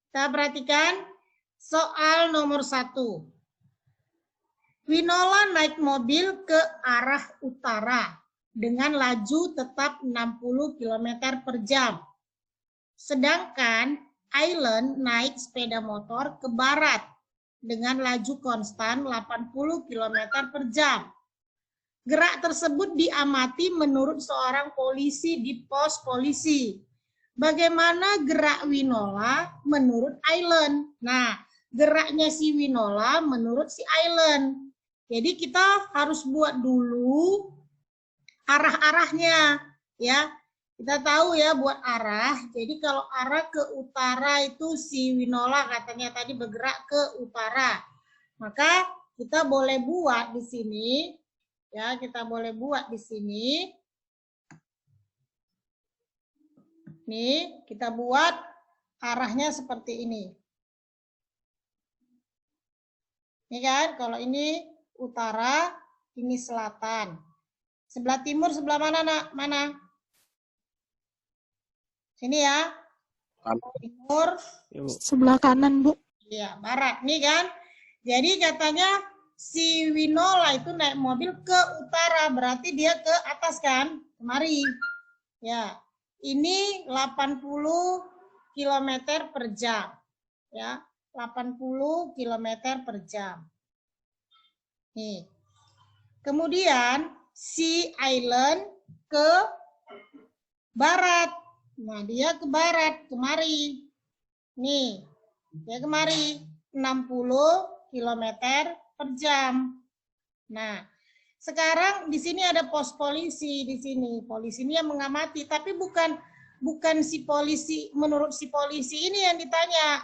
Kita perhatikan soal nomor 1. Winola naik mobil ke arah utara dengan laju tetap 60 km per jam. Sedangkan Ailen naik sepeda motor ke barat dengan laju konstan 80 km per jam. Gerak tersebut diamati menurut seorang polisi di pos polisi. Bagaimana gerak Winola menurut Ailen? Nah, geraknya si Winola menurut si Ailen. Jadi kita harus buat dulu arah-arahnya, ya. Kita tahu ya buat arah. Jadi kalau arah ke utara itu si Winola katanya tadi bergerak ke utara. Maka kita boleh buat di sini, ya. Kita boleh buat di sini. Nih, kita buat arahnya seperti ini. Ini kan, kalau ini utara, ini selatan. Sebelah timur, sebelah mana, nak? Mana? Sini ya. Timur. Sebelah kanan, Bu. Iya, barat. Nih kan. Jadi katanya si Winola itu naik mobil ke utara. Berarti dia ke atas kan? Kemari. Ya. Ini 80 km per jam. Ya. 80 km per jam. Nih. Kemudian si Ailen ke barat. Nah, dia ke barat, kemari. Nih, dia kemari 60 km per jam. Nah, sekarang di sini ada pos polisi di sini. Polisi ini yang mengamati, tapi bukan si polisi, menurut si polisi ini yang ditanya.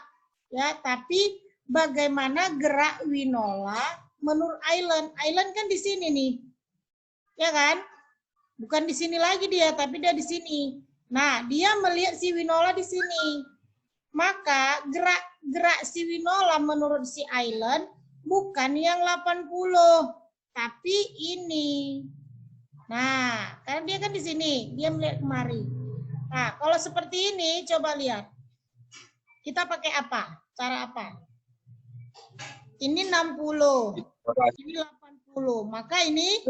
Ya, tapi bagaimana gerak Winola menurut Ailen? Ailen kan di sini nih. Ya kan? Bukan di sini lagi dia, tapi dia di sini. Nah, dia melihat si Winola di sini. Maka gerak si Winola menurut si Ailen bukan yang 80, tapi ini. Nah, karena dia kan di sini, dia melihat kemari. Nah, kalau seperti ini coba lihat. Kita pakai apa? Cara apa? Ini 60. Ini 80. Maka ini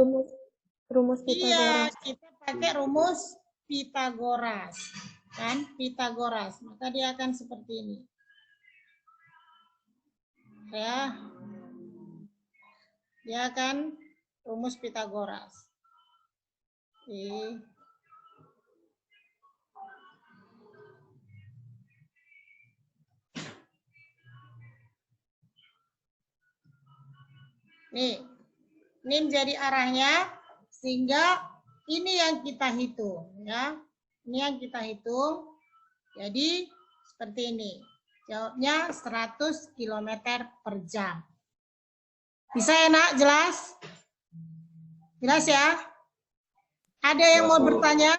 Rumus iya, Pitagoras. kita pakai rumus Pitagoras. Kan? Pitagoras. Maka dia akan seperti ini. Ya. Dia akan rumus Pitagoras. Oke. Nih. Ini menjadi arahnya sehingga ini yang kita hitung, ya. Ini yang kita hitung. Jadi seperti ini. Jawabnya 100 km per jam. Bisa ya, Nak? Jelas? Jelas ya? Ada yang mau bertanya?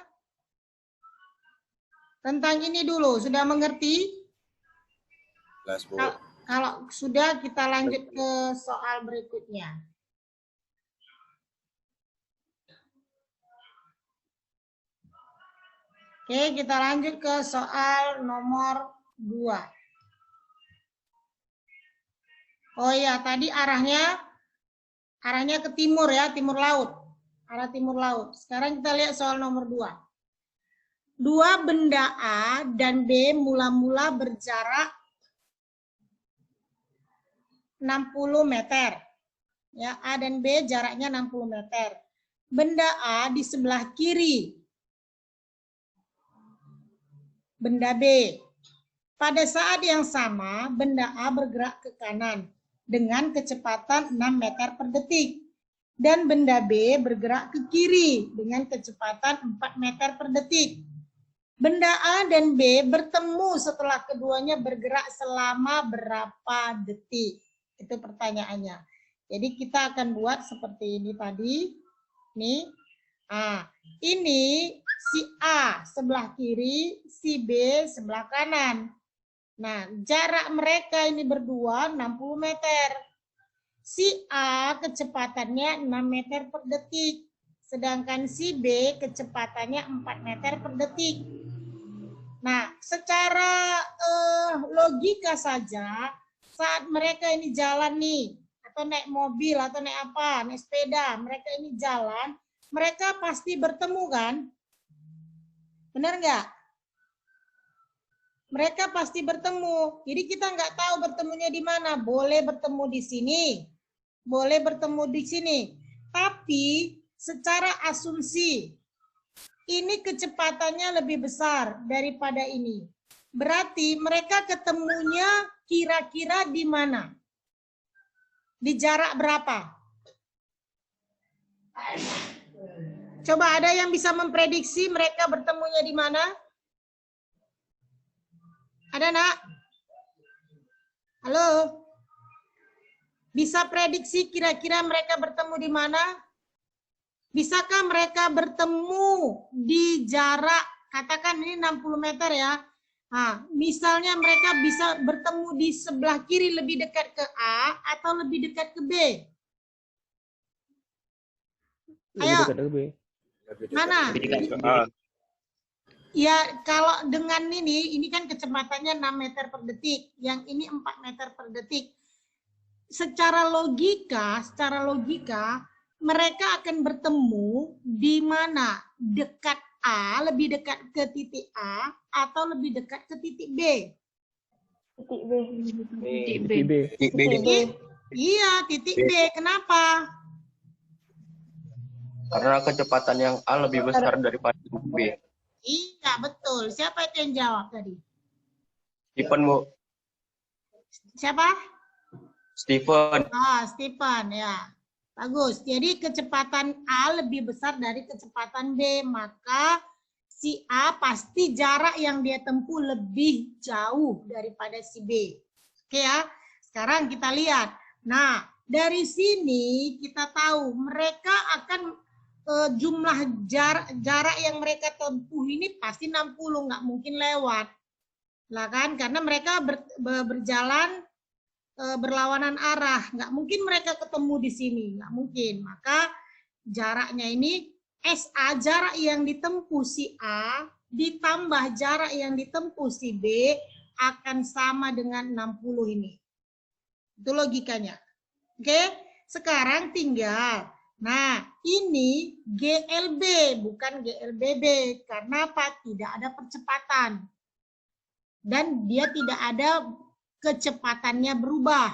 Tentang ini dulu, sudah mengerti? Jelas, Bu. Kalau sudah, kita lanjut ke soal berikutnya. Oke, kita lanjut ke soal nomor 2. Oh iya, tadi arahnya ke timur ya, timur laut. Arah timur laut. Sekarang kita lihat soal nomor 2. Dua benda A dan B mula-mula berjarak 60 meter. Ya, A dan B jaraknya 60 meter. Benda A di sebelah kiri. Benda B. Pada saat yang sama, benda A bergerak ke kanan dengan kecepatan 6 meter per detik. Dan benda B bergerak ke kiri dengan kecepatan 4 meter per detik. Benda A dan B bertemu setelah keduanya bergerak selama berapa detik? Itu pertanyaannya. Jadi kita akan buat seperti ini tadi. Nih. Nah, ini si A sebelah kiri, si B sebelah kanan. Nah, jarak mereka ini berdua 60 meter. Si A kecepatannya 6 meter per detik. Sedangkan si B kecepatannya 4 meter per detik. Nah, secara logika saja, saat mereka ini jalan nih, atau naik mobil, atau naik apa, naik sepeda, mereka ini jalan, mereka pasti bertemu kan? Benar nggak? Mereka pasti bertemu. Jadi kita nggak tahu bertemunya di mana. Boleh bertemu di sini, boleh bertemu di sini. Tapi secara asumsi, ini kecepatannya lebih besar daripada ini. Berarti mereka ketemunya kira-kira di mana? Di jarak berapa? Coba ada yang bisa memprediksi mereka bertemunya di mana? Ada, Nak? Halo? Bisa prediksi kira-kira mereka bertemu di mana? Bisakah mereka bertemu di jarak, katakan ini 60 meter ya. Nah, misalnya mereka bisa bertemu di sebelah kiri lebih dekat ke A atau lebih dekat ke B? Ayo. Lebih dekat ke B. Mana? A. Ya, kalau dengan ini kan kecepatannya 6 meter per detik, yang ini 4 meter per detik. Secara logika, mereka akan bertemu di mana? Dekat A, lebih dekat ke titik A, atau lebih dekat ke titik B? Titik B. Titik B. Iya, titik B. Kenapa? Karena kecepatan yang A lebih besar daripada B. Iya, betul. Siapa itu yang jawab tadi? Stephen, Bu. Siapa? Stephen. Stephen, ya. Bagus. Jadi kecepatan A lebih besar dari kecepatan B. Maka si A pasti jarak yang dia tempuh lebih jauh daripada si B. Oke ya. Sekarang kita lihat. Nah, dari sini kita tahu mereka akan jumlah jarak yang mereka tempuh ini pasti 60, nggak mungkin lewat. Lah kan? Karena mereka berjalan berlawanan arah, nggak mungkin mereka ketemu di sini, nggak mungkin. Maka jaraknya ini SA, jarak yang ditempuh si A ditambah jarak yang ditempuh si B akan sama dengan 60 ini. Itu logikanya. Oke, sekarang tinggal. Nah, ini GLB bukan GLBB. Karena apa? Tidak ada percepatan. Dan dia tidak ada kecepatannya berubah.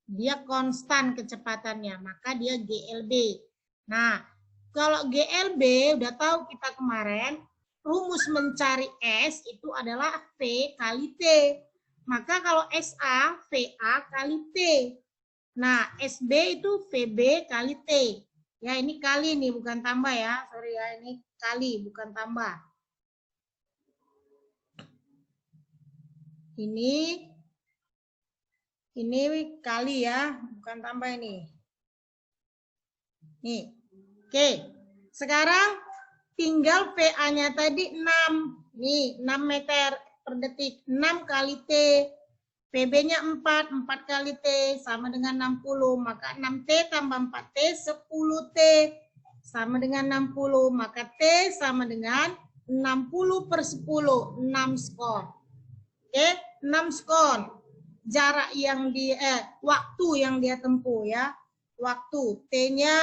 Dia konstan kecepatannya, maka dia GLB. Nah, kalau GLB udah tahu kita kemarin, rumus mencari S itu adalah V kali T. Maka kalau SA, VA kali T. Nah, SB itu VB kali T. Ya, ini kali nih, bukan tambah ya. Sorry ya, ini kali, bukan tambah. Ini kali ya, bukan tambah ini. Nih. Oke. Sekarang tinggal VA-nya tadi 6. Nih, 6 meter per detik. 6 kali T. PB-nya 4. 4 kali T sama dengan 60. Maka 6T tambah 4T, 10T. Sama dengan 60. Maka T sama dengan 60 per 10. 6 skon. Oke, 6 skon. Jarak yang waktu yang dia tempuh ya. Waktu. T-nya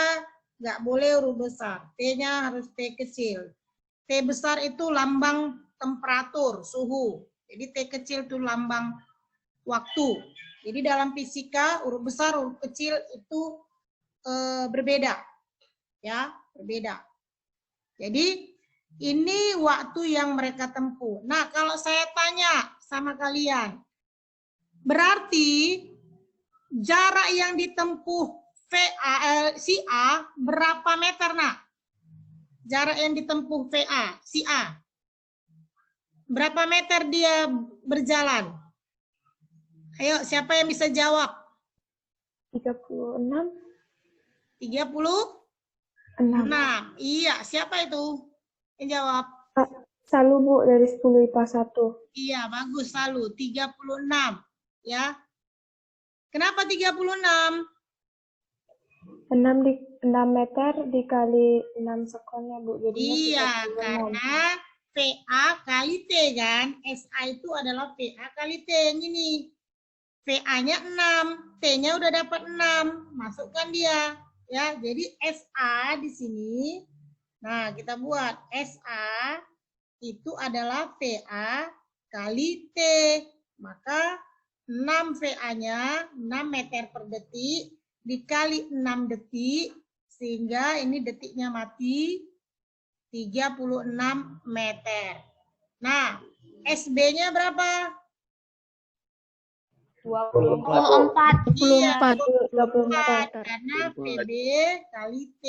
nggak boleh huruf besar. T-nya harus T kecil. T besar itu lambang temperatur, suhu. Jadi T kecil itu lambang waktu. Jadi dalam fisika huruf besar, huruf kecil itu berbeda. Ya, berbeda. Jadi ini waktu yang mereka tempuh. Nah, kalau saya tanya sama kalian, berarti jarak yang ditempuh si A berapa meter, nak? Jarak yang ditempuh VA, si A. Berapa meter dia berjalan? Ayo, siapa yang bisa jawab? 36. 36. Iya, siapa itu yang jawab? Salu, Bu, dari 10 IPA 1. Iya, bagus, Salu. 36. Ya. Kenapa 36? 6 meter dikali 6 sekonnya, Bu. Jadi iya, karena VA kali T kan. SA itu adalah VA kali T yang ini. VA-nya 6, T-nya udah dapat 6. Masukkan dia. Ya, jadi SA di sini. Nah, kita buat SA itu adalah VA kali T. Maka 6 VA-nya 6 meter per detik dikali 6 detik sehingga ini detiknya mati 36 meter. Nah, SB-nya berapa? 24. Iya, 24. karena PB kali T.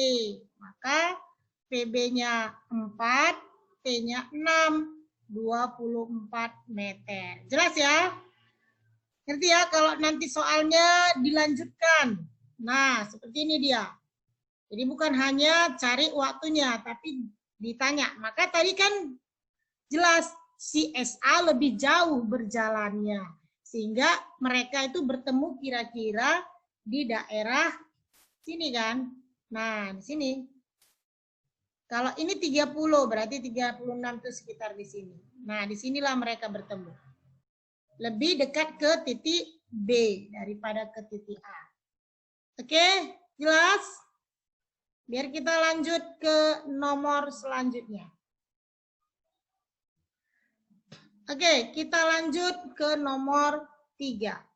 Maka PB-nya 4, T-nya 6, 24 meter. Jelas ya? Ngerti ya kalau nanti soalnya dilanjutkan. Nah, seperti ini dia. Jadi bukan hanya cari waktunya, tapi ditanya. Maka tadi kan jelas si SA lebih jauh berjalannya. Sehingga mereka itu bertemu kira-kira di daerah sini kan. Nah, di sini. Kalau ini 30, berarti 36 itu sekitar di sini. Nah, disinilah mereka bertemu. Lebih dekat ke titik B daripada ke titik A. Oke, jelas? Biar kita lanjut ke nomor selanjutnya. Oke, kita lanjut ke nomor 3.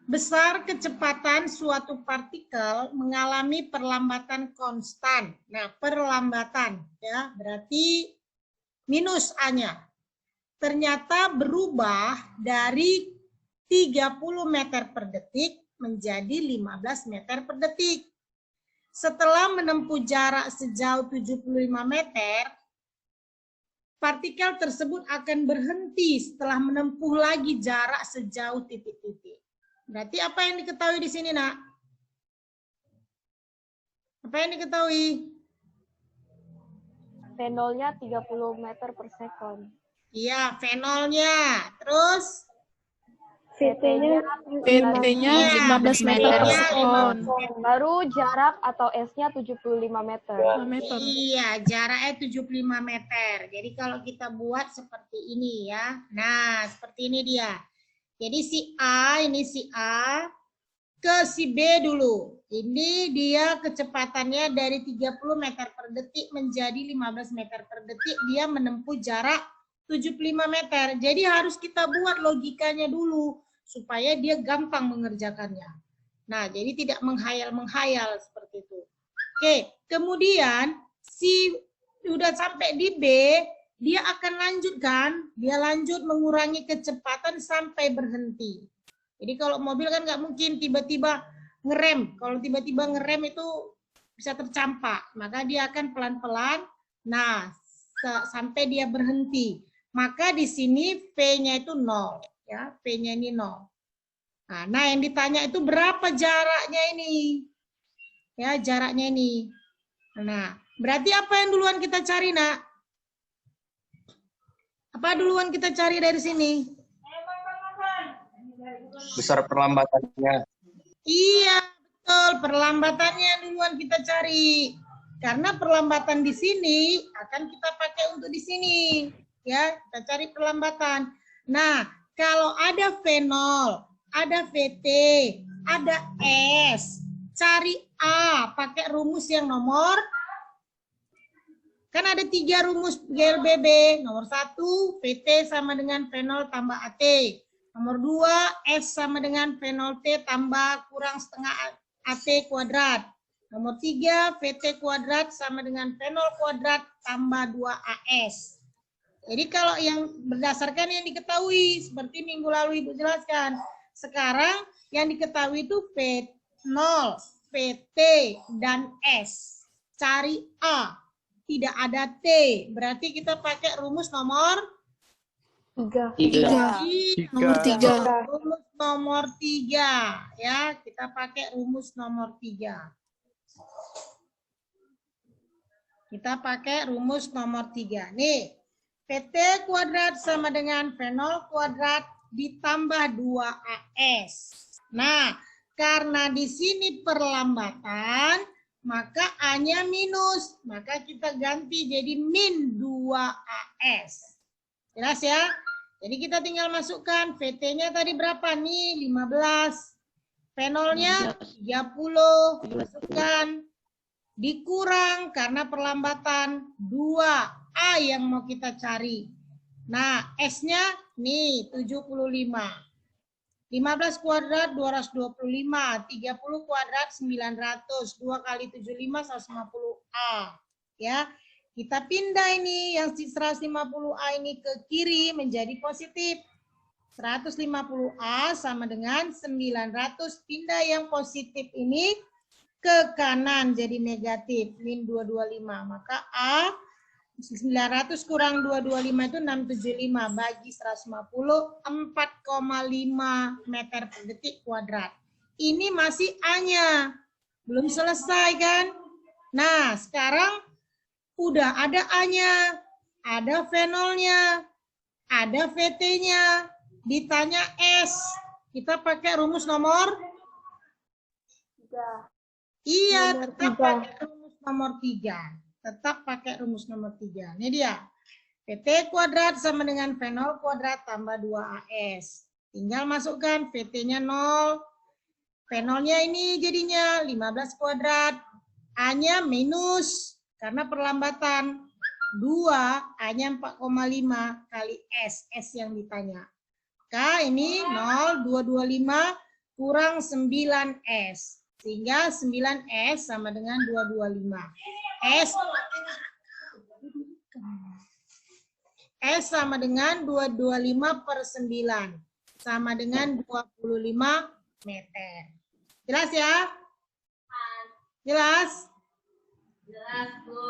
Besar kecepatan suatu partikel mengalami perlambatan konstan. Nah, perlambatan ya, berarti minus A-nya. Ternyata berubah dari 30 meter per detik menjadi 15 meter per detik. Setelah menempuh jarak sejauh 75 meter, partikel tersebut akan berhenti setelah menempuh lagi jarak sejauh titik-titik. Berarti apa yang diketahui di sini, Nak? Apa yang diketahui? V0-nya 30 meter per sekon. Iya, V0-nya. Terus? VT-nya VT-nya 15 meter per sekon. Baru jarak atau S-nya 75 meter. Iya, jaraknya 75 meter. Jadi kalau kita buat seperti ini ya. Nah, seperti ini dia. Jadi si A, ini si A, ke si B dulu. Ini dia kecepatannya dari 30 meter per detik menjadi 15 meter per detik. Dia menempuh jarak 75 meter. Jadi harus kita buat logikanya dulu supaya dia gampang mengerjakannya. Nah, jadi tidak menghayal-menghayal seperti itu. Oke, kemudian si udah sampai di B, dia akan lanjutkan, dia lanjut mengurangi kecepatan sampai berhenti. Jadi kalau mobil kan nggak mungkin tiba-tiba ngerem. Kalau tiba-tiba ngerem itu bisa tercampak. Maka dia akan pelan-pelan, nah sampai dia berhenti. Maka di sini P-nya itu 0. Ya, P-nya ini 0. Nah, yang ditanya itu berapa jaraknya ini? Ya, jaraknya ini. Nah, berarti apa yang duluan kita cari, Nak? Apa duluan kita cari dari sini? Besar perlambatannya. Iya, betul. Perlambatannya duluan kita cari. Karena perlambatan di sini akan kita pakai untuk di sini. Ya, kita cari perlambatan. Nah, kalau ada V0, ada VT, ada S, cari A, pakai rumus yang nomor. Kan ada 3 rumus GLBB. Nomor 1, VT sama dengan V0 tambah AT. Nomor 2, S sama dengan V0T tambah kurang setengah AT kuadrat. Nomor 3, VT kuadrat sama dengan V0 kuadrat tambah 2AS. Jadi kalau yang berdasarkan yang diketahui, seperti minggu lalu Ibu jelaskan. Sekarang yang diketahui itu V0, VT, dan S. Cari A. Tidak ada T, berarti kita pakai rumus nomor 3. Nomor 3. Rumus nomor 3 ya, kita pakai rumus nomor 3. Kita pakai rumus nomor 3. Nih, VT kuadrat sama dengan V0 kuadrat ditambah 2AS. Nah, karena di sini perlambatan, maka A-nya minus. Maka kita ganti jadi min 2AS. Jelas ya? Jadi kita tinggal masukkan VT-nya tadi berapa nih? 15. Fenolnya 30. Masukkan. Dikurang karena perlambatan 2A yang mau kita cari. Nah, S-nya nih 75. 15 kuadrat 225, 30 kuadrat 900, 2 kali 75 150A. Ya, kita pindah ini yang 150A ini ke kiri menjadi positif. 150A sama dengan 900, pindah yang positif ini ke kanan jadi negatif, min 225. Maka A 900 kurang 225 itu 675, bagi 150 4,5 meter per detik kuadrat. Ini masih A-nya, belum selesai kan? Nah, sekarang udah ada A-nya, ada fenolnya, ada VT-nya, ditanya S. Kita pakai rumus nomor? 3. Iya, Nomor tetap 3. pakai rumus nomor 3. Tetap pakai rumus nomor 3. Ini dia. VT kuadrat sama dengan fenol kuadrat tambah 2AS. Tinggal masukkan VT-nya 0. Fenolnya ini jadinya 15 kuadrat. A-nya minus karena perlambatan. 2, A-nya 4,5 kali S. S yang ditanya. Maka ini 0, 225 kurang 9S. Sehingga 9S sama dengan 225. S sama dengan 225 per 9. Sama dengan 25 meter. Jelas ya? Jelas? Jelas, Bu.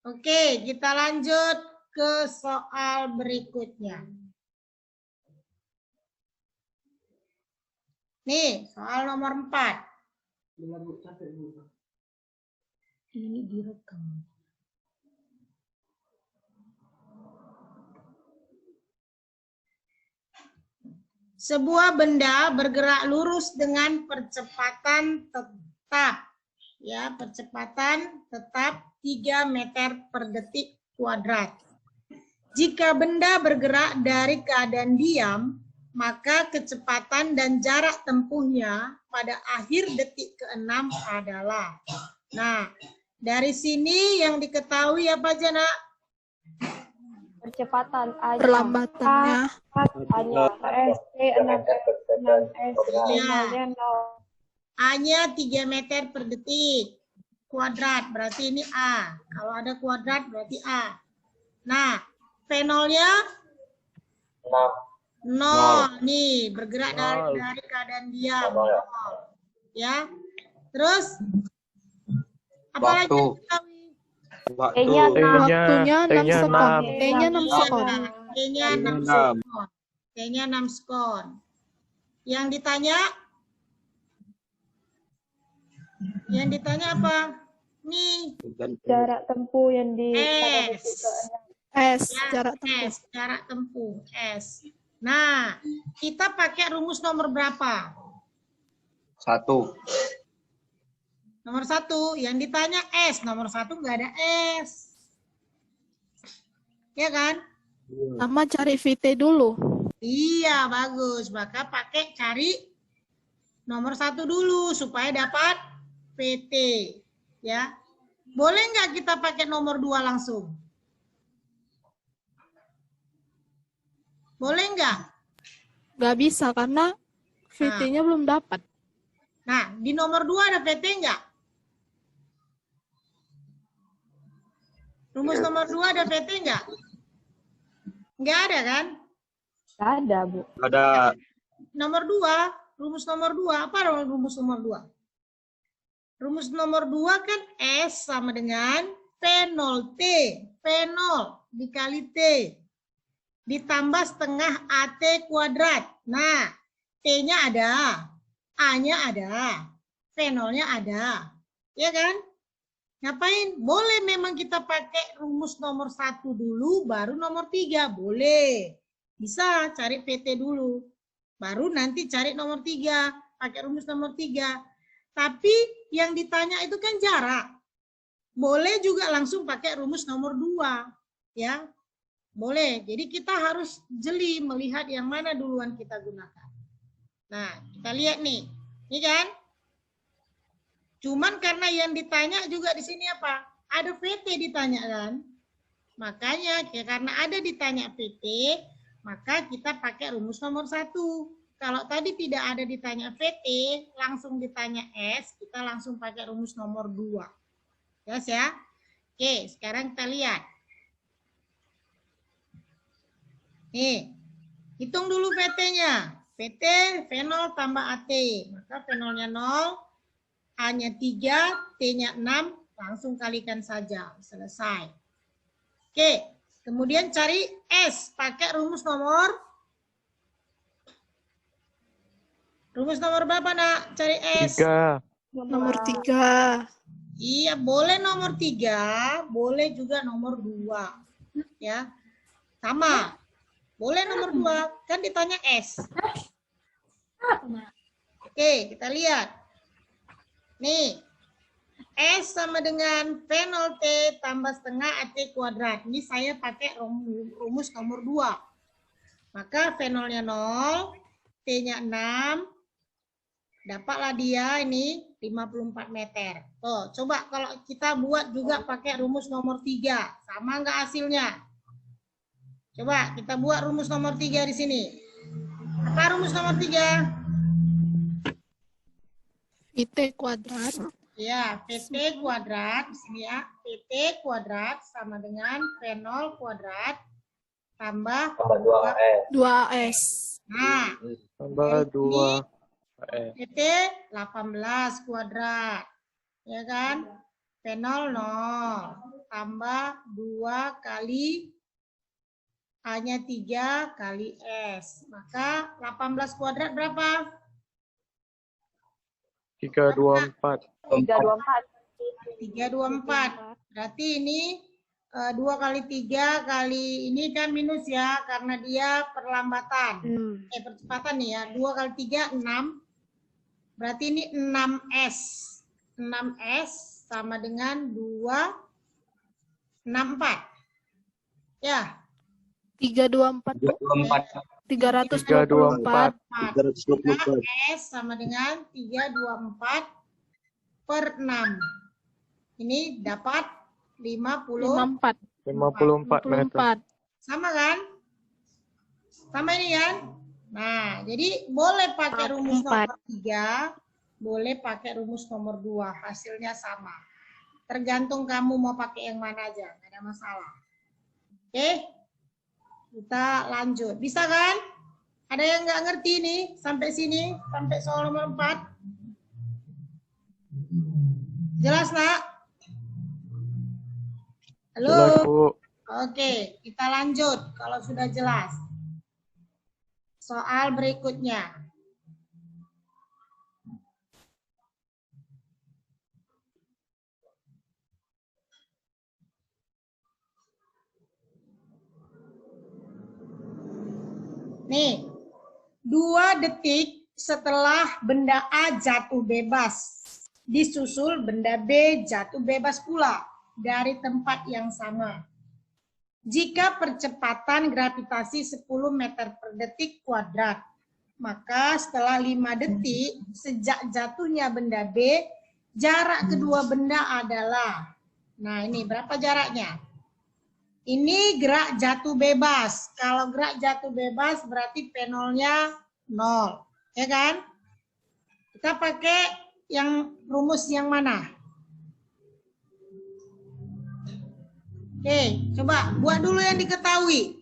Oke, kita lanjut ke soal berikutnya. Nih, soal nomor 4. Ini direkam. Sebuah benda bergerak lurus dengan percepatan tetap. Ya, percepatan tetap 3 meter per detik kuadrat. Jika benda bergerak dari keadaan diam, maka kecepatan dan jarak tempuhnya pada akhir detik ke-6 adalah. Nah, dari sini yang diketahui apa aja, Nak? Percepatan A-nya. Perlambatannya. A-nya S, T 6S, 6S, fenolnya 0. A-nya 3 meter per detik. Kuadrat, berarti ini A. Kalau ada kuadrat, berarti A. Nah, fenolnya 0. Nih, bergerak dari keadaan diam. 0. Ya. Terus, apa lagi yang diketahui? T-nya 6. Waktunya 6 T-nya sekon. 6. T-nya 6 sekon. T-nya 6 sekon. T-nya 6 sekon. Yang ditanya apa? Nih. Jarak tempuh yang di S, Ya, jarak tempuh. S, jarak tempuh. S. Nah, kita pakai rumus nomor berapa? 1. Nomor 1. Yang ditanya S. Nomor 1 nggak ada S. Ya kan? Sama cari VT dulu. Iya, bagus. Maka pakai cari nomor 1 dulu supaya dapat PT. Ya. Boleh nggak kita pakai nomor 2 langsung? Boleh nggak? Nggak bisa karena VT-nya belum dapat. Nah, di nomor 2 ada PT nggak? Rumus nomor 2 ada PT nggak? Nggak ada kan? Nggak ada, Bu. Ada. Nomor 2, rumus nomor 2. Apa rumus nomor 2? Rumus nomor 2 kan S sama dengan P0T. P0 dikali T. Ditambah setengah AT kuadrat. Nah, T-nya ada. A-nya ada. Fenolnya ada. Ya kan? Ngapain? Boleh memang kita pakai rumus nomor 1 dulu, baru nomor 3. Boleh. Bisa cari PT dulu. Baru nanti cari nomor 3, pakai rumus nomor 3. Tapi yang ditanya itu kan jarak. Boleh juga langsung pakai rumus nomor 2, ya. Boleh. Jadi kita harus jeli melihat yang mana duluan kita gunakan. Nah, kita lihat nih. Ini kan? Cuman karena yang ditanya juga di sini apa? Ada PT ditanya kan? Makanya karena ada ditanya PT, maka kita pakai rumus nomor 1. Kalau tadi tidak ada ditanya VT, langsung ditanya S, kita langsung pakai rumus nomor 2. Jelas ya? Oke, sekarang kita lihat. Nih, hitung dulu VT-nya. VT, V0 tambah AT. Maka V0-nya 0, A-nya 3, T-nya 6, langsung kalikan saja. Selesai. Oke, kemudian cari S, pakai rumus nomor berapa, Nak? Cari S. 3. Nomor 3. Iya, boleh nomor 3, boleh juga nomor 2. Ya. Sama. Boleh nomor 2, kan ditanya S. Oke, kita lihat. Nih. S sama dengan V0T tambah setengah AT kuadrat. Ini saya pakai rumus nomor 2. Maka V0-nya 0, T-nya 6, dapatlah dia ini 54 meter. Tuh, coba kalau kita buat juga pakai rumus nomor 3. Sama nggak hasilnya? Coba kita buat rumus nomor 3 di sini. Apa rumus nomor 3? VT kuadrat. Ya, PT kuadrat. Di sini ya. PT kuadrat sama dengan V0 kuadrat tambah 2S. Nah, Tambah 2. PT 18 kuadrat. Ya kan? V0 0 tambah 2 kali A-nya 3 kali S. Maka 18 kuadrat berapa? 324. 324. Berarti ini 2 kali 3 kali ini kan minus ya, karena dia perlambatan. Percepatan nih ya. 2 kali 3, 6. Berarti ini 6S. 6S sama dengan 264. Ya. 324. 324. 324. S sama dengan 324 per 6. Ini dapat 54. 54 meter. Sama kan? Sama ini kan? Nah, jadi boleh pakai rumus nomor 3, boleh pakai rumus nomor 2. Hasilnya sama. Tergantung kamu mau pakai yang mana aja, nggak ada masalah. Oke? Kita lanjut. Bisa kan? Ada yang nggak ngerti nih sampai sini, sampai soal nomor 4? Jelas, Nak? Halo? Jelas, Bu. Oke, kita lanjut kalau sudah jelas. Soal berikutnya. Nih, 2 detik setelah benda A jatuh bebas, disusul benda B jatuh bebas pula dari tempat yang sama. Jika percepatan gravitasi 10 meter per detik kuadrat, maka setelah 5 detik sejak jatuhnya benda B, jarak kedua benda adalah, nah ini berapa jaraknya? Ini gerak jatuh bebas. Kalau gerak jatuh bebas berarti P0-nya 0. Ya kan? Kita pakai yang rumus yang mana? Oke, coba buat dulu yang diketahui.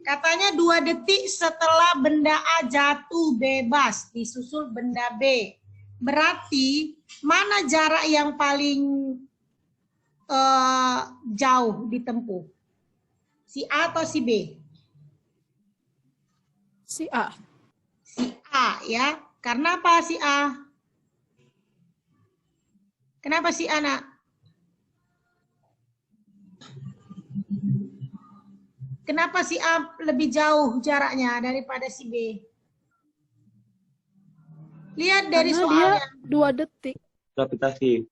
Katanya 2 detik setelah benda A jatuh bebas disusul benda B. Berarti mana jarak yang paling jauh ditempuh? Si A atau si B? Si A. Si A ya. Karena apa si A? Kenapa si A, Nak? Kenapa si A lebih jauh jaraknya daripada si B? Lihat dari Karena dia soalnya. 2 detik. Gravitasi.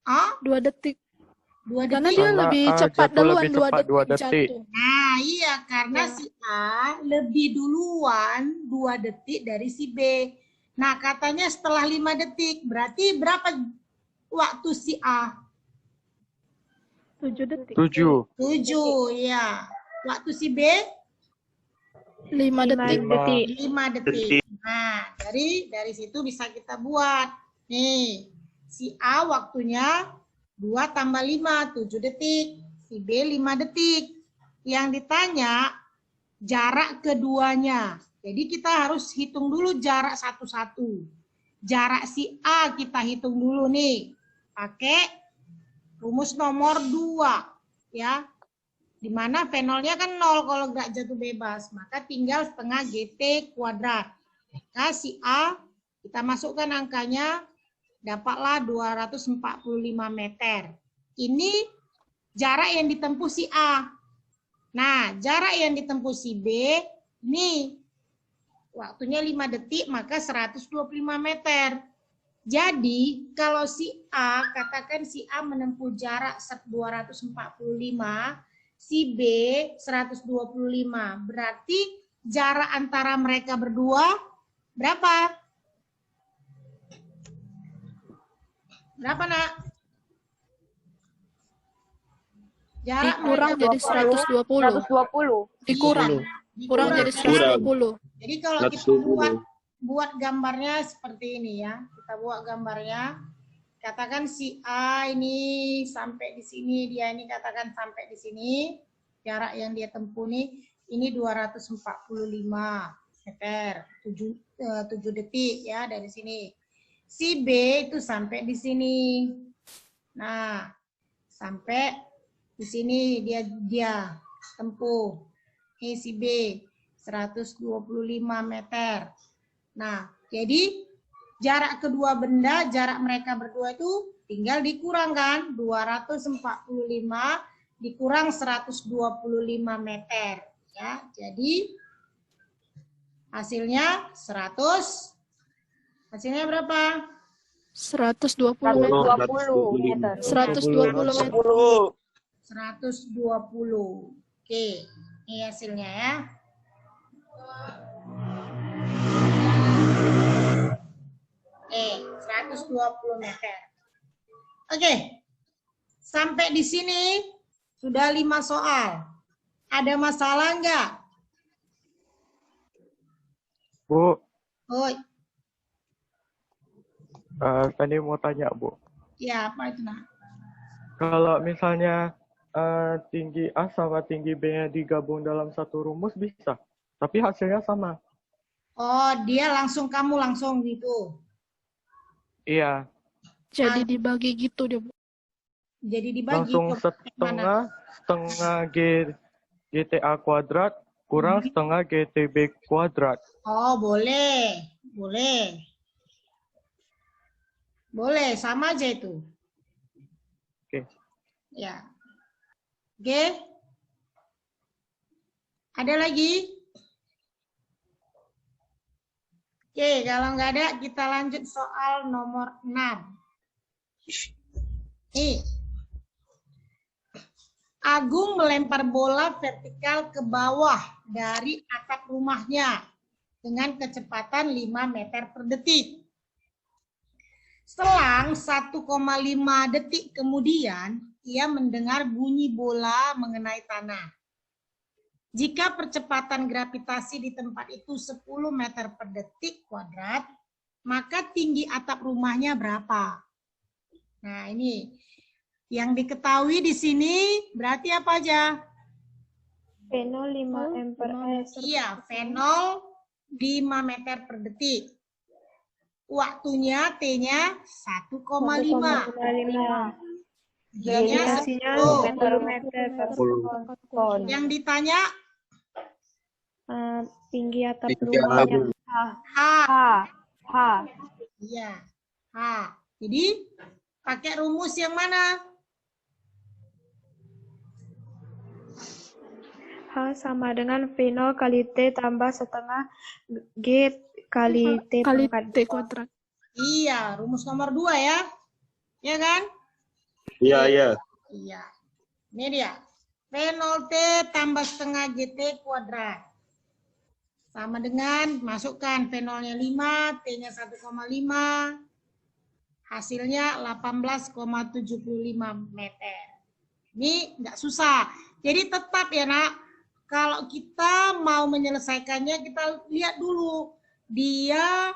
Ah, 2 detik. 2 Karena detik. dia Karena lebih A cepat jatuh duluan lebih 2 cepat 2 detik detik. jatuh. Nah, iya karena Ya. si A lebih duluan 2 detik dari si B. Nah, katanya setelah 5 detik, berarti berapa waktu si A? 7 detik. 7. 7, ya. Waktu si B? 5 detik. 5 detik. Nah, dari situ bisa kita buat. Nih, si A waktunya 2 tambah 5, 7 detik. Si B 5 detik. Yang ditanya jarak keduanya. Jadi kita harus hitung dulu jarak satu-satu. Jarak si A kita hitung dulu nih. Pakai rumus nomor 2. Ya. Di mana fenolnya kan 0 kalau nggak jatuh bebas. Maka tinggal setengah GT kuadrat. Maka si A kita masukkan angkanya, dapatlah 245 meter. Ini jarak yang ditempuh si A. Nah, jarak yang ditempuh si B, ini waktunya 5 detik, maka 125 meter. Jadi, kalau si A, katakan si A menempuh jarak 245, si B 125. Berarti jarak antara mereka berdua berapa? Berapa, Nak? Jarak Dikurang mereka jadi 120. 120. Dikurang. Kurang jadi 120. Jadi kalau kita 120. buat gambarnya seperti ini ya. Kita buat gambarnya. Katakan si A ini sampai di sini, dia ini katakan sampai di sini. Jarak yang dia tempuh ini 245 meter, 7 detik ya dari sini. Si B itu sampai di sini. Nah, sampai di sini dia tempuh. Ini si B 125 meter. Nah, jadi jarak kedua benda, jarak mereka berdua itu tinggal dikurangkan 245 dikurang 125 meter. Ya, jadi hasilnya 100. Hasilnya berapa? 120 meter. 120 meter. 120 meter. 120. Oke, ini hasilnya ya. Oke, 120 meter. Oke, sampai di sini sudah 5 soal. Ada masalah enggak? Bu, Oh, tadi mau tanya, Bu. ya apa itu, Nak? Kalau misalnya tinggi A sama tinggi B-nya digabung dalam satu rumus bisa, tapi hasilnya sama. Oh, kamu langsung gitu. Iya, Jadi dibagi gitu dia, Bu. Jadi dibagi langsung ke mana? setengah GTA kuadrat kurang setengah GTB kuadrat. Oh, boleh. Boleh. Boleh, sama aja itu. Oke. Ya. Oke. Ada lagi? Oke, kalau nggak ada, kita lanjut soal nomor 6. Nih. Agung melempar bola vertikal ke bawah dari atap rumahnya dengan kecepatan 5 meter per detik. Selang 1,5 detik kemudian, ia mendengar bunyi bola mengenai tanah. Jika percepatan gravitasi di tempat itu 10 meter per detik kuadrat, maka tinggi atap rumahnya berapa? Nah, ini yang diketahui di sini berarti apa aja? Fenol 5 M per S. Iya, fenol 5 meter per detik. Waktunya T-nya 1,5. 1,5. G-nya Gravitasinya 10. meter per sekon. Yang ditanya Tinggi atap Tinggi atap rumahnya. H. H. Iya, H. Jadi pakai rumus yang mana? H sama dengan V0 kali T tambah setengah G kali T Kali pangkat T 2. kuadrat. Iya, rumus nomor 2 ya. Ya kan? Iya, iya. Iya. Ini dia. V0T tambah setengah GT kuadrat. Sama dengan, masukkan V0-nya 5, T-nya 1,5. Hasilnya 18,75 meter. Ini nggak susah. Jadi tetap ya nak, kalau kita mau menyelesaikannya, kita lihat dulu. Dia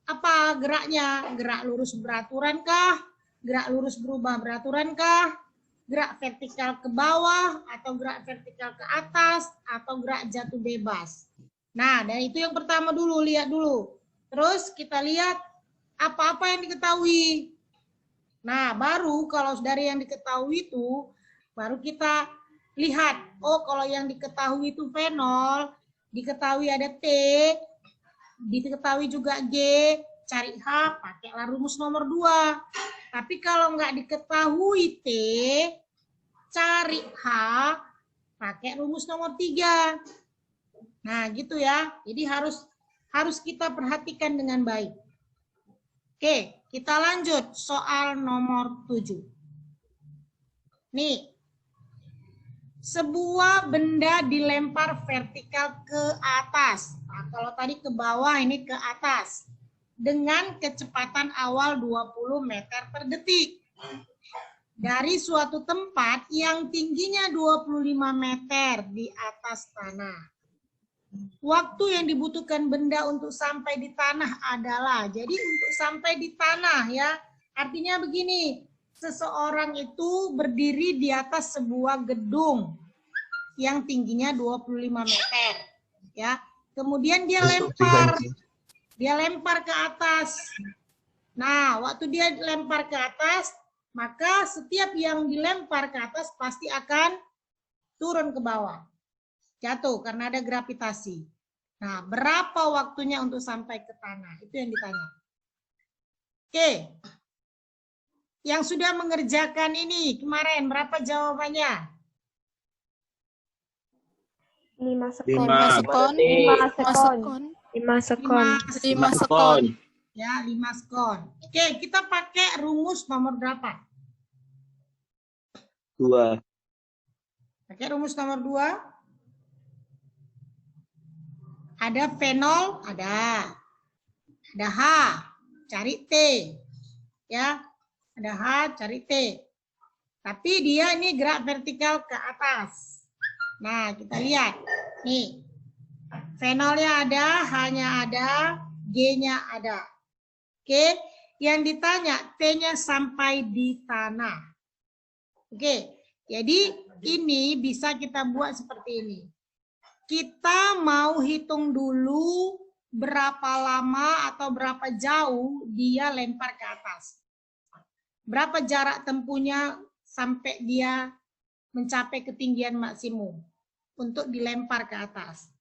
apa geraknya? Gerak lurus beraturan kah? Gerak lurus berubah beraturan kah? Gerak vertikal ke bawah atau gerak vertikal ke atas atau gerak jatuh bebas. Nah, dari itu yang pertama dulu, lihat dulu. Terus kita lihat apa-apa yang diketahui. Nah, baru kalau dari yang diketahui itu, baru kita lihat, oh kalau yang diketahui itu V0, diketahui ada T, diketahui juga G, cari H, pakailah rumus nomor 2. Tapi kalau nggak diketahui T, cari H, pakai rumus nomor 3. Nah, gitu ya. Jadi harus kita perhatikan dengan baik. Oke, kita lanjut soal nomor 7. Nih, sebuah benda dilempar vertikal ke atas. Nah, kalau tadi ke bawah, ini ke atas. Dengan kecepatan awal 20 meter per detik. Dari suatu tempat yang tingginya 25 meter di atas tanah. Waktu yang dibutuhkan benda untuk sampai di tanah adalah, jadi untuk sampai di tanah ya, artinya begini, seseorang itu berdiri di atas sebuah gedung yang tingginya 25 meter. Ya, kemudian dia lempar ke atas. Nah, waktu dia lempar ke atas, maka setiap yang dilempar ke atas pasti akan turun ke bawah. Jatuh karena ada gravitasi. Nah, berapa waktunya untuk sampai ke tanah? Itu yang ditanya. Oke. Yang sudah mengerjakan ini kemarin, berapa jawabannya? 5 sekon. 5 sekon. 5 sekon. 5 sekon. 5 sekon. 5 sekon. Ya, 5 sekon. Oke, kita pakai rumus nomor berapa? 2. Pakai rumus nomor 2. Ada V0, ada H, cari T. Ya, ada H, cari T. Tapi dia ini gerak vertikal ke atas. Nah, kita lihat. Nih, V0-nya ada, H-nya ada, G-nya ada. Oke, yang ditanya T-nya sampai di tanah. Oke, jadi ini bisa kita buat seperti ini. Kita mau hitung dulu berapa lama atau berapa jauh dia lempar ke atas. Berapa jarak tempuhnya sampai dia mencapai ketinggian maksimum untuk dilempar ke atas.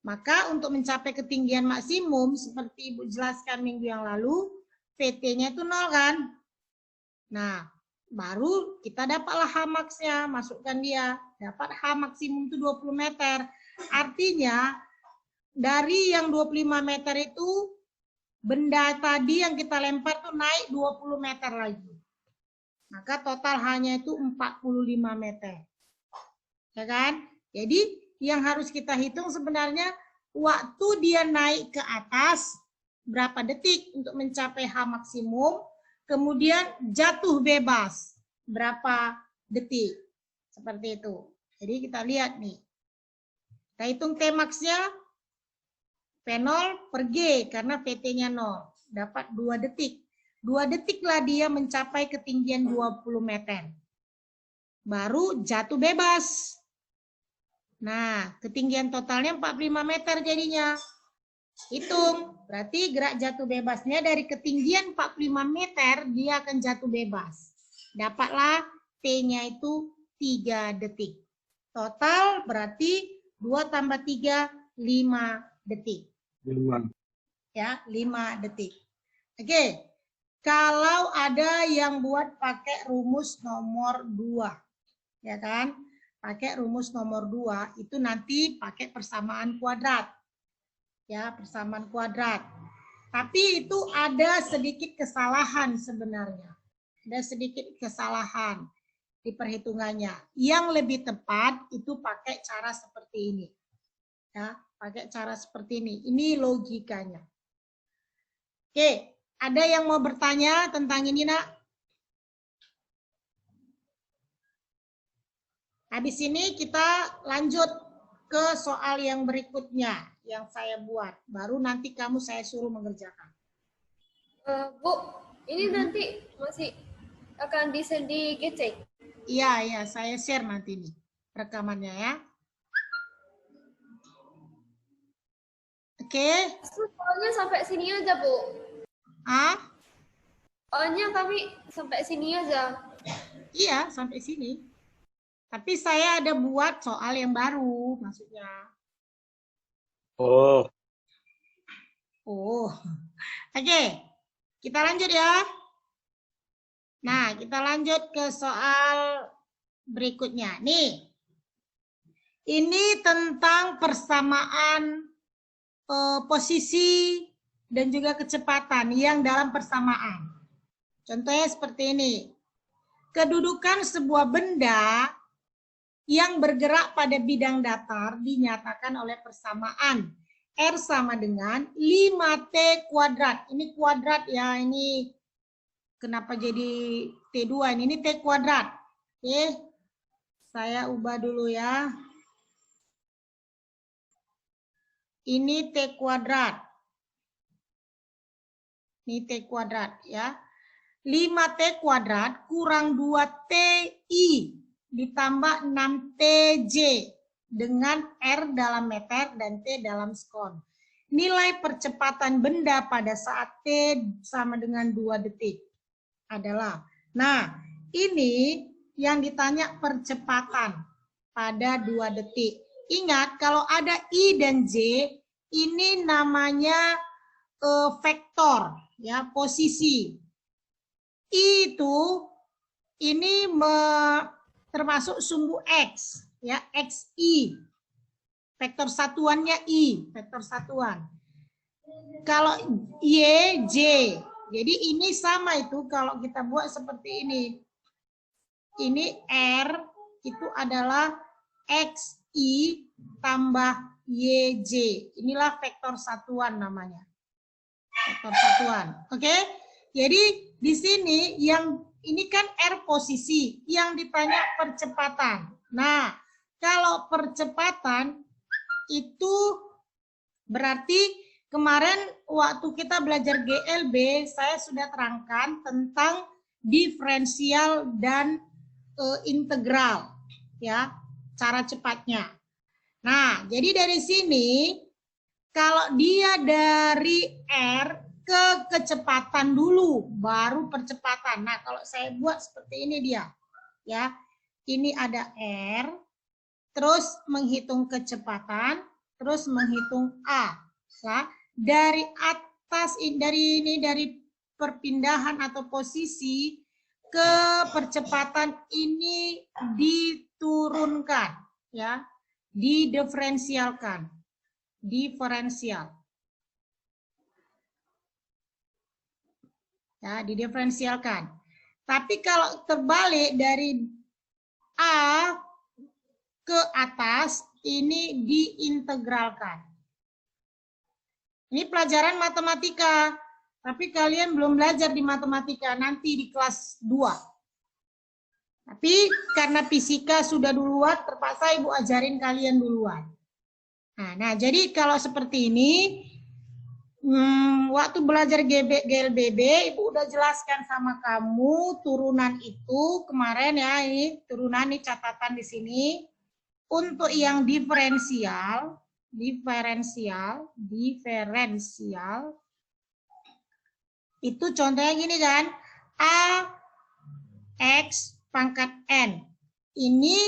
Maka untuk mencapai ketinggian maksimum, seperti Ibu jelaskan minggu yang lalu, VT-nya itu 0 kan? Nah, baru kita dapatlah H max-nya, masukkan dia. Dapat H maksimum itu 20 meter. Artinya, dari yang 25 meter itu, benda tadi yang kita lempar tuh naik 20 meter lagi. Maka total hanya itu 45 meter. Ya kan? Jadi, yang harus kita hitung sebenarnya, waktu dia naik ke atas, berapa detik untuk mencapai H maksimum, kemudian jatuh bebas, berapa detik. Seperti itu. Jadi kita lihat nih. Kita hitung T max-nya V0 per G karena VT-nya 0. Dapat 2 detik. 2 detiklah dia mencapai ketinggian 20 meter. Baru jatuh bebas. Nah, ketinggian totalnya 45 meter jadinya. Hitung. Berarti gerak jatuh bebasnya dari ketinggian 45 meter, dia akan jatuh bebas. Dapatlah T-nya itu 3 detik. Total berarti 2 tambah 3, 5 detik. 5. Ya, 5 detik. Oke, kalau ada yang buat pakai rumus nomor 2, ya kan? pakai rumus nomor 2, itu nanti pakai persamaan kuadrat. Ya, persamaan kuadrat. Tapi itu ada sedikit kesalahan sebenarnya. Ada sedikit kesalahan di perhitungannya. Yang lebih tepat itu pakai cara seperti ini. Ya, pakai cara seperti ini. Ini logikanya. Oke, ada yang mau bertanya tentang ini, Nak? Habis ini kita lanjut ke soal yang berikutnya yang saya buat. Baru nanti kamu saya suruh mengerjakan. Bu, ini nanti masih akan di-send di GC? Iya, saya share nanti nih rekamannya ya. Oke. Soalnya sampai sini aja, Bu. Soalnya kami sampai sini aja. Iya, sampai sini. Tapi saya ada buat soal yang baru, maksudnya. Oh. Oke, kita lanjut ya. Nah, kita lanjut ke soal berikutnya. Nih, ini tentang persamaan posisi dan juga kecepatan yang dalam persamaan. Contohnya seperti ini. Kedudukan sebuah benda yang bergerak pada bidang datar dinyatakan oleh persamaan R sama dengan 5T kuadrat. Ini kuadrat ya, ini kenapa jadi T2? Ini T kuadrat. Oke, saya ubah dulu ya. Ini T kuadrat. Ini T kuadrat ya. 5T kuadrat kurang 2TI ditambah 6TJ dengan R dalam meter dan T dalam sekon. Nilai percepatan benda pada saat T sama dengan 2 detik adalah. Nah, ini yang ditanya percepatan pada 2 detik. Ingat, kalau ada I dan J, ini namanya vektor, ya, posisi. I itu, ini termasuk sumbu X, ya, XI. Vektor satuannya I, vektor satuan. Kalau Y, J. Jadi ini sama itu kalau kita buat seperti ini. Ini R, itu adalah XI tambah YJ. Inilah vektor satuan namanya. Vektor satuan. Oke? Jadi di sini yang ini kan R posisi, yang ditanya percepatan. Nah, kalau percepatan itu berarti kemarin waktu kita belajar GLB, saya sudah terangkan tentang diferensial dan integral, ya, cara cepatnya. Nah, jadi dari sini kalau dia dari R ke kecepatan dulu, baru percepatan. Nah, kalau saya buat seperti ini dia, ya, ini ada R, terus menghitung kecepatan, terus menghitung A, ya. Dari atas dari perpindahan atau posisi ke percepatan ini diturunkan, ya, didiferensialkan, diferensial. Ya, didiferensialkan. Tapi kalau terbalik dari A ke atas, ini diintegralkan. Ini pelajaran matematika, tapi kalian belum belajar di matematika, nanti di kelas 2. Tapi karena fisika sudah duluan, terpaksa Ibu ajarin kalian duluan. Nah, jadi kalau seperti ini, waktu belajar GLBB, Ibu udah jelaskan sama kamu turunan itu kemarin ya, ini turunan, ini catatan di sini. Untuk yang diferensial itu contohnya gini kan, A X pangkat N. Ini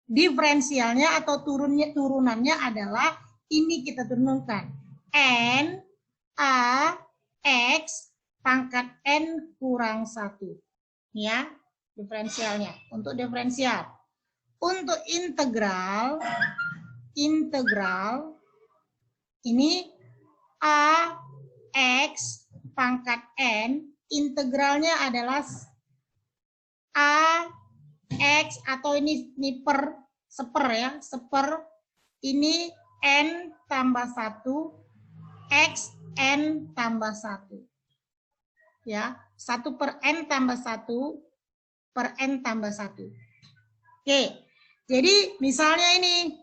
diferensialnya atau turunannya adalah ini kita turunkan. N A X pangkat N kurang 1. Ya, diferensialnya. Untuk diferensial. untuk integral ini A X pangkat N, integralnya adalah A X atau ini per seper ya, seper ini N tambah 1 X N tambah 1 ya, 1 per N tambah 1 per N tambah 1. Oke, jadi misalnya ini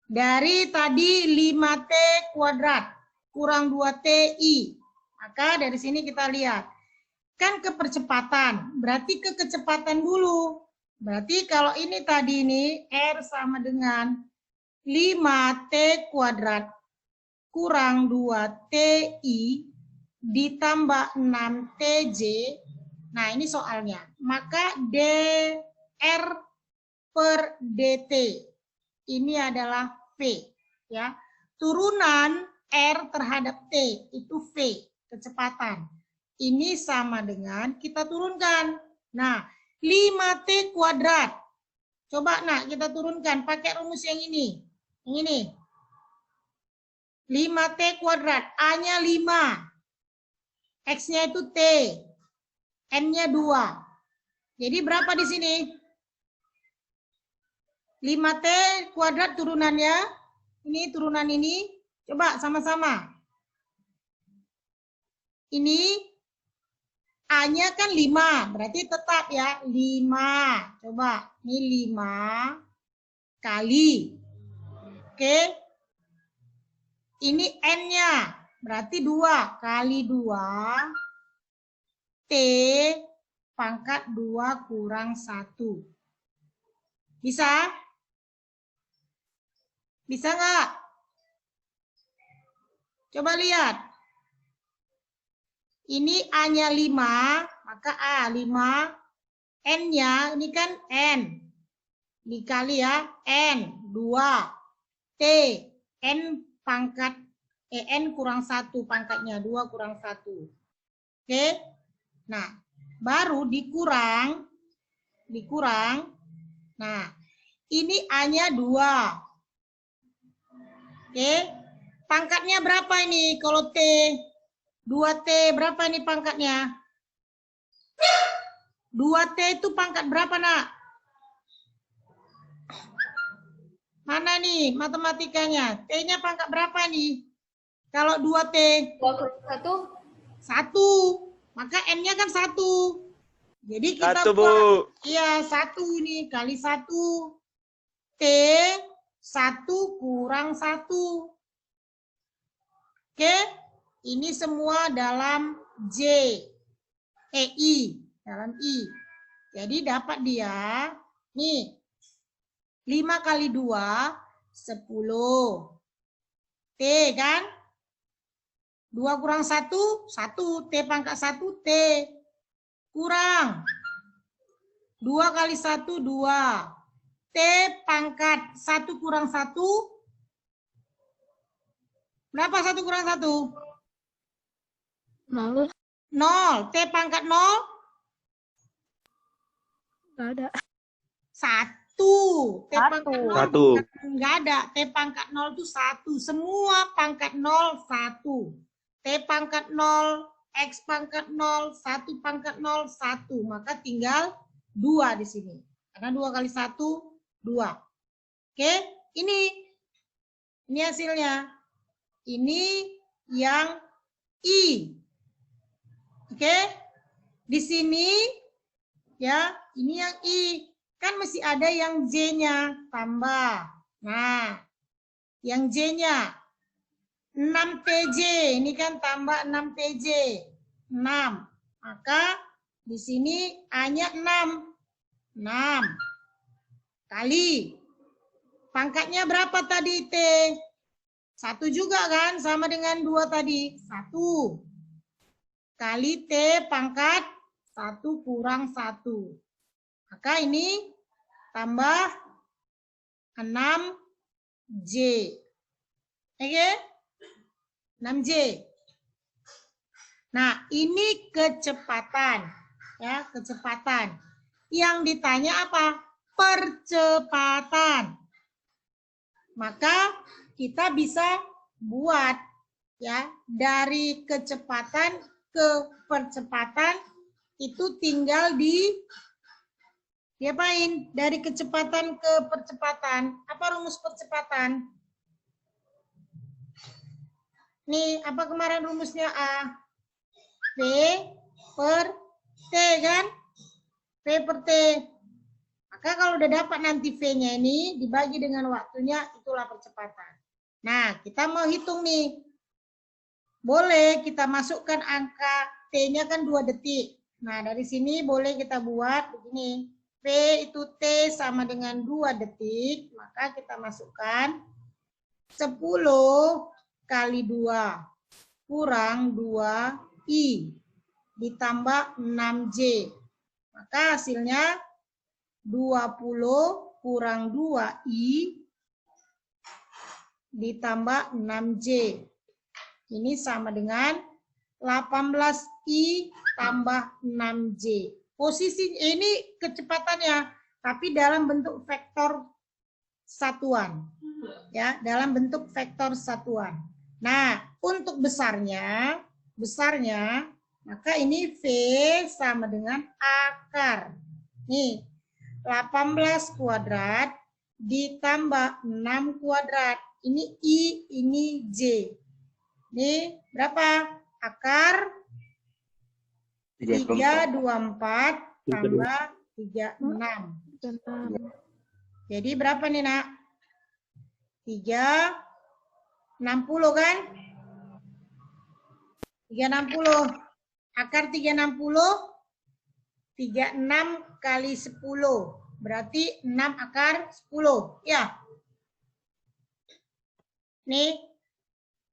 dari tadi 5T kuadrat kurang 2TI. Maka dari sini kita lihat. Kan ke percepatan, berarti ke kecepatan dulu. Berarti kalau ini tadi ini R sama dengan 5T kuadrat kurang 2TI ditambah 6TJ. Nah ini soalnya. Maka dr per dt ini adalah V. Ya. Turunan R terhadap T itu V, kecepatan. Ini sama dengan kita turunkan. Nah, 5T kuadrat. Coba nak kita turunkan pakai rumus yang ini. Yang ini. 5T kuadrat. A-nya 5. X-nya itu T. N-nya 2. Jadi berapa di sini? 5T kuadrat turunannya. Ini turunan ini. Coba sama-sama. Ini A-nya kan 5, berarti tetap ya 5. Coba, ini 5 kali. Oke. Ini N-nya, berarti 2 kali 2 T pangkat 2 kurang 1. Bisa? Bisa nggak? Coba lihat. Ini A-nya 5, maka A 5. N-nya, ini kan N. Dikali ya, N, 2. T, N pangkat, N kurang 1 pangkatnya, 2 kurang 1. Oke, nah, baru dikurang. Nah, ini A-nya 2. Oke, pangkatnya berapa ini kalau T? 2T berapa ini pangkatnya? 2T itu pangkat berapa nak? Mana nih matematikanya? T-nya pangkat berapa nih? Kalau 2T? 21. 1. Maka N-nya kan 1. Jadi kita 1, Bu. Iya 1 nih kali 1. T 1 kurang 1. Oke? Ini semua dalam I, dalam I. Jadi dapat dia, nih, 5 kali 2, 10. T kan? 2 kurang 1, 1. T pangkat 1, T. Kurang. 2 kali 1, 2. T pangkat 1 kurang 1. Berapa 1 kurang 1? 0. 0. T pangkat 0? Nggak ada. 1. T pangkat 0 1. enggak ada. T pangkat 0 itu 1. Semua pangkat 0 1. T pangkat 0, X pangkat 0, 1 pangkat 0 1. Maka tinggal 2 di sini. Karena 2 kali 1 2. Oke, ini hasilnya. Ini yang I. Oke, di sini ya, ini yang I. Kan masih ada yang J-nya, tambah. Nah, yang J-nya 6TJ, ini kan tambah 6TJ. 6. Maka di sini A-nya 6. 6 kali. Pangkatnya berapa tadi T? 1 juga kan, sama dengan 2 tadi. 1. Kali T pangkat 1 kurang 1. Maka ini tambah 6J. Oke? 6J. Nah, ini kecepatan. Ya, kecepatan. Yang ditanya apa? percepatan. Maka kita bisa buat ya dari kecepatan ke percepatan itu tinggal diapain? Dari kecepatan ke percepatan. Apa rumus percepatan? Nih, apa kemarin rumusnya A? V per T kan? V per T. Maka kalau udah dapat nanti V-nya ini dibagi dengan waktunya, itulah percepatan. Nah, kita mau hitung nih. Boleh kita masukkan angka T-nya kan 2 detik. Nah, dari sini boleh kita buat begini. V itu T sama dengan 2 detik. Maka kita masukkan 10 kali 2 kurang 2I ditambah 6J. Maka hasilnya 20 kurang 2I ditambah 6J. Ini sama dengan 18I tambah 6J. Posisi ini kecepatannya, tapi dalam bentuk vektor satuan. Ya, dalam bentuk vektor satuan. Nah, untuk besarnya, maka ini V sama dengan akar. Nih, 18 kuadrat ditambah 6 kuadrat. Ini I, ini J. Ini berapa? Akar 324 tambah 36. Jadi berapa nih, Nak? 360 kan? 360. Akar 360, 36 kali 10. Berarti 6 akar 10. Ya. Nih,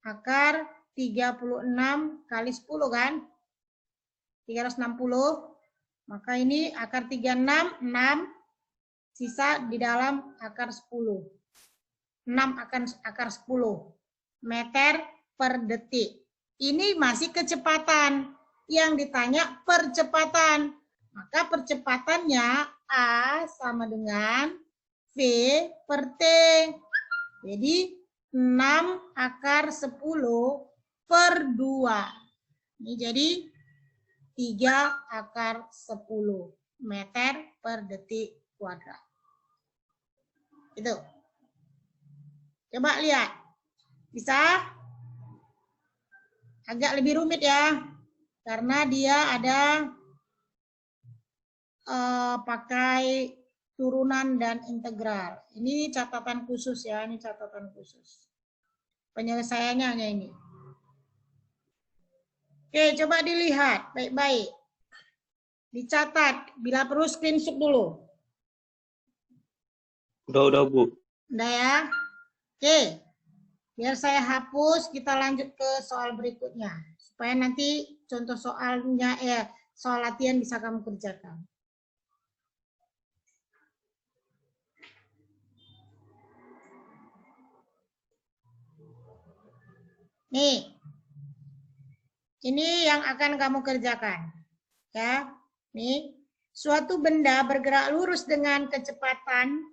akar 36 kali 10 kan? 360. Maka ini akar 36, 6. Sisa di dalam akar 10. 6 akar 10 meter per detik. Ini masih kecepatan. Yang ditanya percepatan. Maka percepatannya A sama dengan V per T. Jadi 6 akar 10 per 2. Ini jadi 3 akar 10 meter per detik kuadrat. Itu. Coba lihat. Bisa? Agak lebih rumit ya. Karena dia ada pakai turunan dan integral. Ini catatan khusus ya, ini catatan khusus. Penyelesaiannya hanya ini. Oke, coba dilihat baik-baik. Dicatat, bila perlu screenshot dulu. Udah, Bu. Udah ya? Oke. Biar saya hapus, kita lanjut ke soal berikutnya. Supaya nanti contoh soalnya, soal latihan bisa kamu kerjakan. Nih, ini yang akan kamu kerjakan. Ya, nih, suatu benda bergerak lurus dengan kecepatan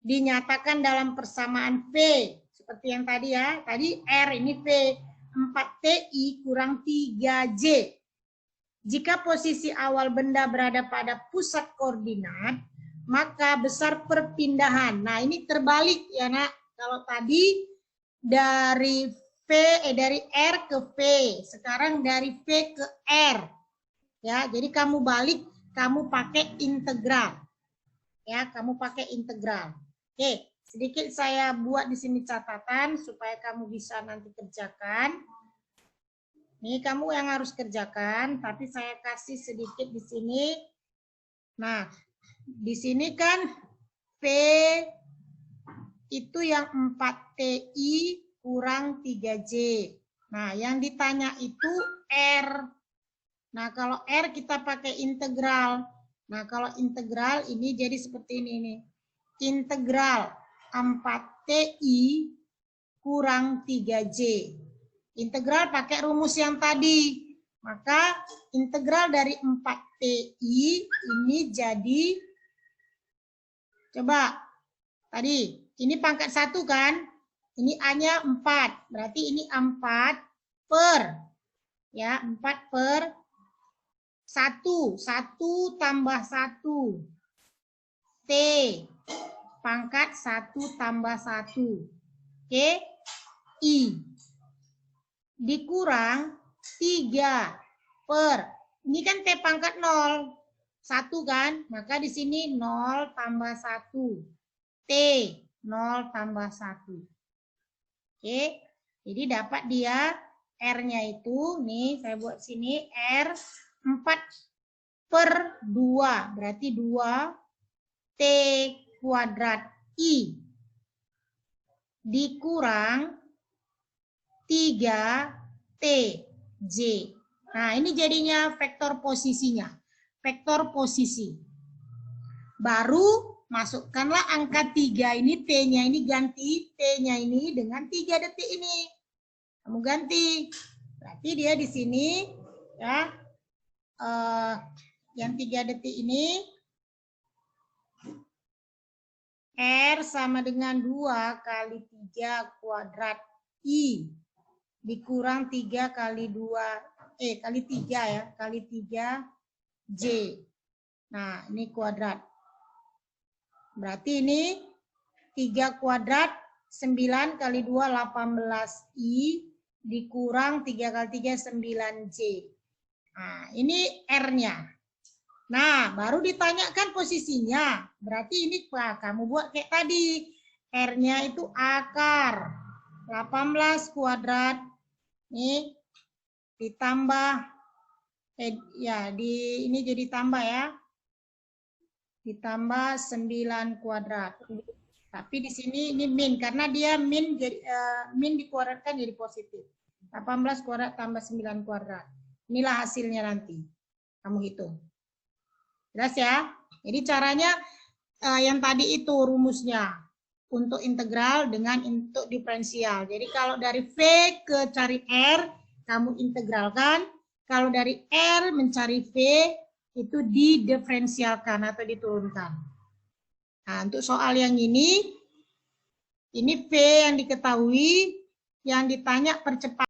dinyatakan dalam persamaan V. Seperti yang tadi ya, tadi R ini V, 4TI kurang 3J. Jika posisi awal benda berada pada pusat koordinat, maka besar perpindahan. Nah, ini terbalik ya, Nak. Kalau tadi dari R ke V, sekarang dari V ke R. Ya, jadi kamu balik, kamu pakai integral. Ya, kamu pakai integral. Oke, sedikit saya buat di sini catatan supaya kamu bisa nanti kerjakan. Ini kamu yang harus kerjakan, tapi saya kasih sedikit di sini. Nah, di sini kan V itu yang 4TI kurang 3J. Nah, yang ditanya itu R. Nah, kalau R kita pakai integral. Nah, kalau integral ini jadi seperti ini nih. Integral 4TI kurang 3J. Integral pakai rumus yang tadi. Maka integral dari 4TI ini jadi Coba, tadi, ini pangkat 1 kan? Ini A-nya 4, berarti ini 4 per, ya, 4 per 1, 1 tambah 1. T, pangkat 1 tambah 1. Oke, I. Dikurang 3 per, ini kan T pangkat 0. 1 kan, maka di sini 0 tambah 1. T, 0 tambah 1. Oke, jadi dapat dia R-nya itu, nih saya buat sini, R 4 per 2, berarti 2 T kuadrat I dikurang 3 T J. Nah, ini jadinya vektor posisinya. Vektor posisi. Baru masukkanlah angka 3 ini, T-nya ini ganti, T-nya ini dengan 3 detik ini. Kamu ganti. Berarti dia di sini, ya, yang 3 detik ini, R sama dengan 2 kali 3 kuadrat I dikurang 3 kali 2, kali 3 ya, kali 3 J. Nah, ini kuadrat. Berarti ini 3 kuadrat 9 kali 2 18I dikurang 3 kali 3 9J. Nah, ini R-nya. Nah, baru ditanyakan posisinya. Berarti ini kamu buat kayak tadi. R-nya itu akar 18 kuadrat. Nih ditambah ini jadi tambah ya. Ditambah 9 kuadrat. Tapi di sini ini min karena dia min jadi min dikuadratkan jadi positif. 18 kuadrat tambah 9 kuadrat. Inilah hasilnya nanti. Kamu hitung. Jelas ya? Jadi caranya yang tadi itu rumusnya untuk integral dengan untuk diferensial. Jadi kalau dari V ke cari R, kamu integralkan. Kalau dari R mencari V, itu didiferensialkan atau diturunkan. Nah, untuk soal yang ini V yang diketahui, yang ditanya percepatan.